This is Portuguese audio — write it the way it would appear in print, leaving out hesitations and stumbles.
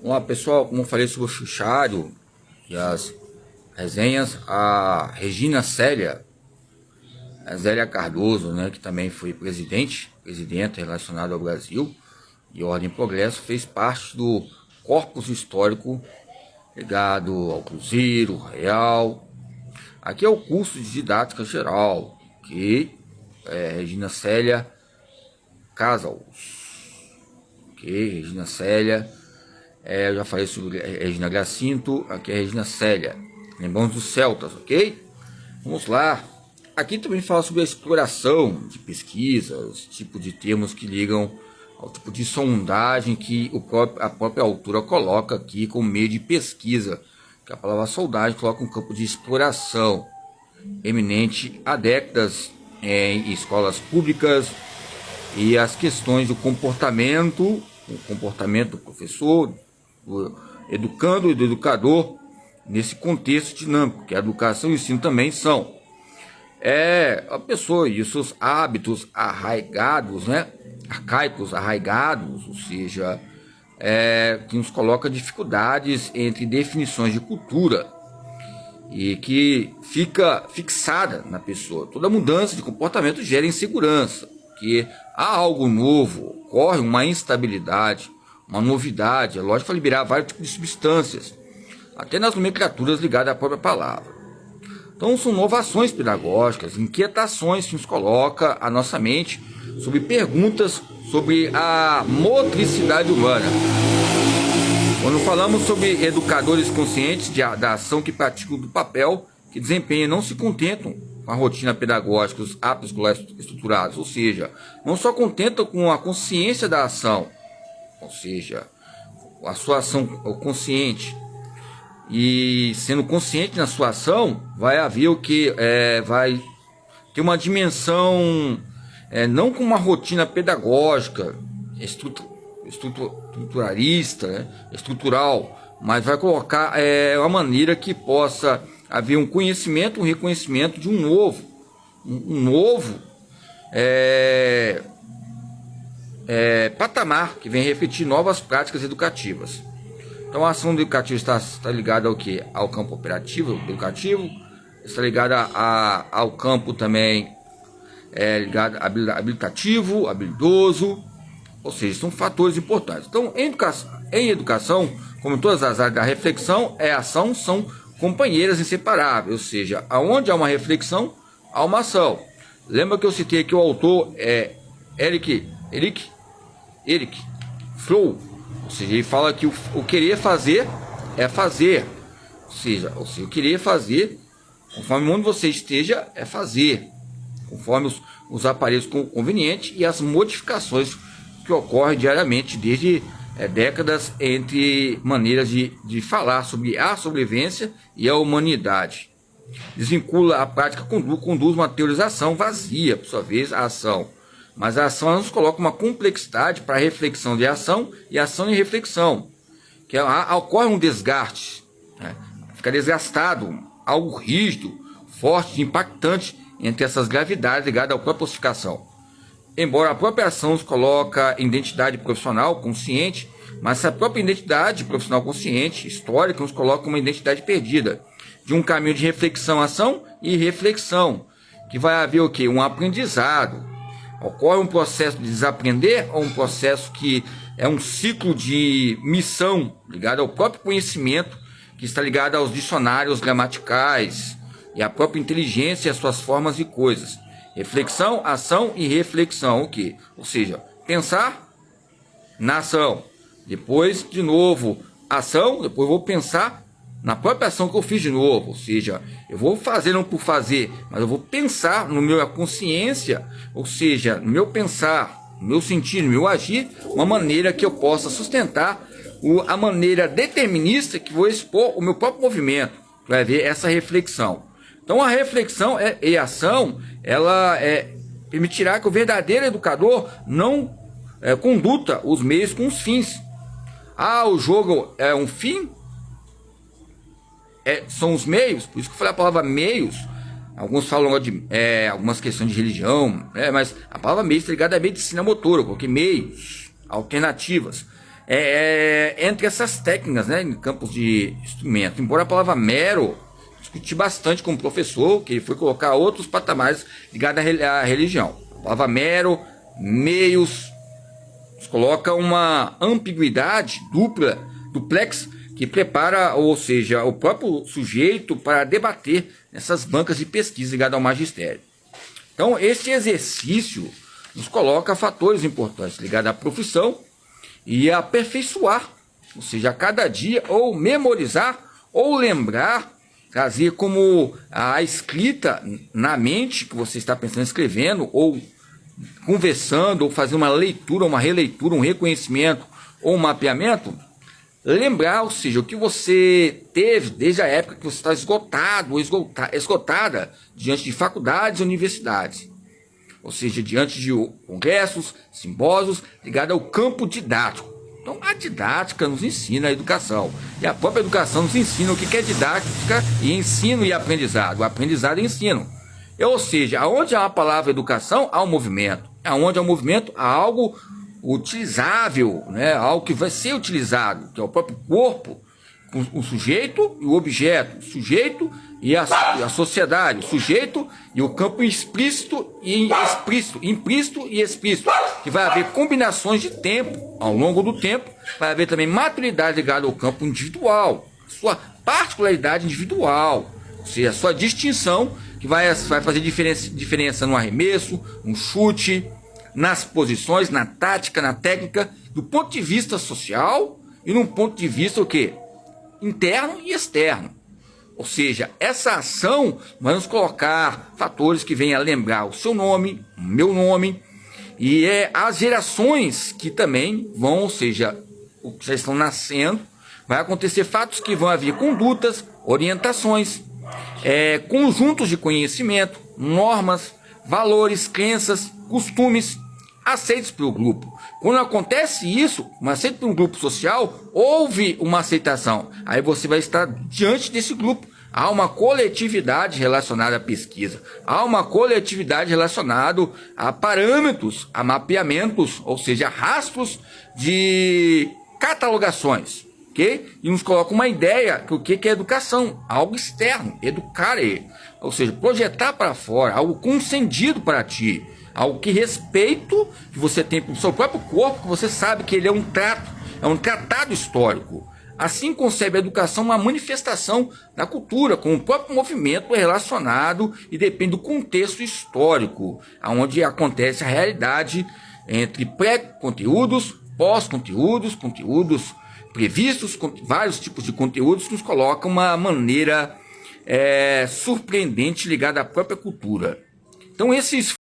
Olá pessoal, como eu falei sobre o Chuchário e as resenhas, a Regina Célia, a Zélia Cardoso, né, que também foi presidenta relacionada ao Brasil e Ordem e Progresso, fez parte do corpus histórico ligado ao Cruzeiro, Real. Aqui é o curso de didática geral, que é Regina Célia Casals, Regina Célia. Eu já falei sobre Regina Gracinto, aqui é Regina Célia. Lembramos dos celtas, ok? Vamos lá. Aqui também fala sobre a exploração de pesquisas, tipo de termos que ligam ao tipo de sondagem que a própria autora coloca aqui como meio de pesquisa, que a palavra sondagem coloca um campo de exploração eminente há décadas em escolas públicas, e as questões do comportamento, do professor, do educando e do educador nesse contexto dinâmico, que a educação e o ensino também são. A pessoa e os seus hábitos arraigados, né? Arcaicos, arraigados, ou seja, que nos coloca dificuldades entre definições de cultura e que fica fixada na pessoa. Toda mudança de comportamento gera insegurança, que há algo novo, ocorre uma instabilidade, uma novidade. É lógico, vai liberar vários tipos de substâncias, até nas nomenclaturas ligadas à própria palavra. Então são inovações pedagógicas, inquietações que nos coloca a nossa mente sobre perguntas sobre a motricidade humana. Quando falamos sobre educadores conscientes da ação que praticam do papel que desempenham, não se contentam com a rotina pedagógica, os hábitos escolares estruturados, ou seja, não só contentam com a consciência da ação, ou seja, a sua ação consciente, e sendo consciente na sua ação, vai haver o que? Vai ter uma dimensão, não com uma rotina pedagógica, estruturalista, né? Estrutural, mas vai colocar uma maneira que possa haver um conhecimento, um reconhecimento de um novo patamar que vem refletir novas práticas educativas. Então a ação educativa está ligada ao que? Ao campo operativo, educativo, está ligada ao campo também ligado habilitativo, habilidoso, ou seja, são fatores importantes. Então em educação, como em todas as áreas da reflexão, ação são companheiras inseparáveis, ou seja, aonde há uma reflexão, há uma ação. Lembra que eu citei aqui o autor Eric Fromm, ou seja, ele fala que o querer fazer é fazer, ou seja, o querer fazer, conforme onde você esteja, é fazer, conforme os aparelhos convenientes e as modificações que ocorrem diariamente desde décadas entre maneiras de falar sobre a sobrevivência e a humanidade. Desvincula a prática, conduz uma teorização vazia, por sua vez, a ação. Mas a ação nos coloca uma complexidade para a reflexão de ação e ação e reflexão, que ocorre um desgaste, né? Fica desgastado, algo rígido, forte, impactante entre essas gravidades ligadas à própria ossificação. Embora a própria ação nos coloca identidade profissional consciente, mas essa própria identidade profissional consciente, histórica, nos coloca uma identidade perdida, de um caminho de reflexão, ação e reflexão, que vai haver o quê? Um aprendizado. Ocorre um processo de desaprender ou um processo que é um ciclo de missão ligado ao próprio conhecimento, que está ligado aos dicionários gramaticais e à própria inteligência e às suas formas e coisas. Reflexão, ação e reflexão, o quê? Ou seja, pensar na ação, depois de novo ação, depois vou pensar na própria ação que eu fiz de novo, ou seja, eu vou fazer não por fazer, mas eu vou pensar no meu consciência, ou seja, no meu pensar, no meu sentir, no meu agir, uma maneira que eu possa sustentar a maneira determinista que vou expor o meu próprio movimento, vai haver essa reflexão. Então a reflexão e a ação, ela permitirá que o verdadeiro educador não conduta os meios com os fins. O jogo é um fim, são os meios, por isso que eu falei a palavra meios. Alguns falam de algumas questões de religião, mas a palavra meios está ligada à medicina motora, porque meios, alternativas. entre essas técnicas, né, em campos de instrumento. Embora a palavra mero, discuti bastante com o professor, que ele foi colocar outros patamares ligados à religião. A palavra mero, meios, coloca uma ambiguidade duplex, que prepara, ou seja, o próprio sujeito para debater nessas bancas de pesquisa ligadas ao magistério. Então, este exercício nos coloca fatores importantes ligados à profissão e a aperfeiçoar, ou seja, a cada dia, ou memorizar, ou lembrar, trazer como a escrita na mente que você está pensando escrevendo, ou conversando, ou fazer uma leitura, uma releitura, um reconhecimento, ou um mapeamento, lembrar, ou seja, o que você teve desde a época que você está esgotado ou esgotada diante de faculdades e universidades. Ou seja, diante de congressos, simpósios ligados ao campo didático. Então, a didática nos ensina a educação. E a própria educação nos ensina o que é didática e ensino e aprendizado. O aprendizado e ensino. Ou seja, onde há a palavra educação, há um movimento. Onde há um movimento, há algo utilizável, né? Algo que vai ser utilizado, que é o próprio corpo, o sujeito e o objeto, o sujeito e a sociedade, o sujeito e o campo implícito e explícito, que vai haver combinações de tempo, ao longo do tempo, vai haver também maturidade ligada ao campo individual, sua particularidade individual, ou seja, a sua distinção, que vai fazer diferença no arremesso, no chute, nas posições, na tática, na técnica, do ponto de vista social e num ponto de vista o quê? Interno e externo. Ou seja, essa ação vai nos colocar fatores que venham a lembrar o seu nome, o meu nome, e as gerações que também vão, ou seja, o que já estão nascendo, vai acontecer fatos que vão haver condutas, orientações, conjuntos de conhecimento, normas, valores, crenças, costumes aceitos pelo grupo. Quando acontece isso, aceito por um grupo social, houve uma aceitação. Aí você vai estar diante desse grupo. Há uma coletividade relacionada à pesquisa. Há uma coletividade relacionada a parâmetros, a mapeamentos, ou seja, rastros de catalogações. Okay? E nos coloca uma ideia que o que é educação? Algo externo, educar, ou seja, projetar para fora, algo concedido para ti, algo que respeito que você tem para o seu próprio corpo, que você sabe que ele é um tratado histórico. Assim concebe a educação uma manifestação da cultura, com o próprio movimento relacionado e depende do contexto histórico, onde acontece a realidade entre pré-conteúdos, pós-conteúdos, conteúdos previstos, vários tipos de conteúdos que nos colocam uma maneira surpreendente ligada à própria cultura. Então, esses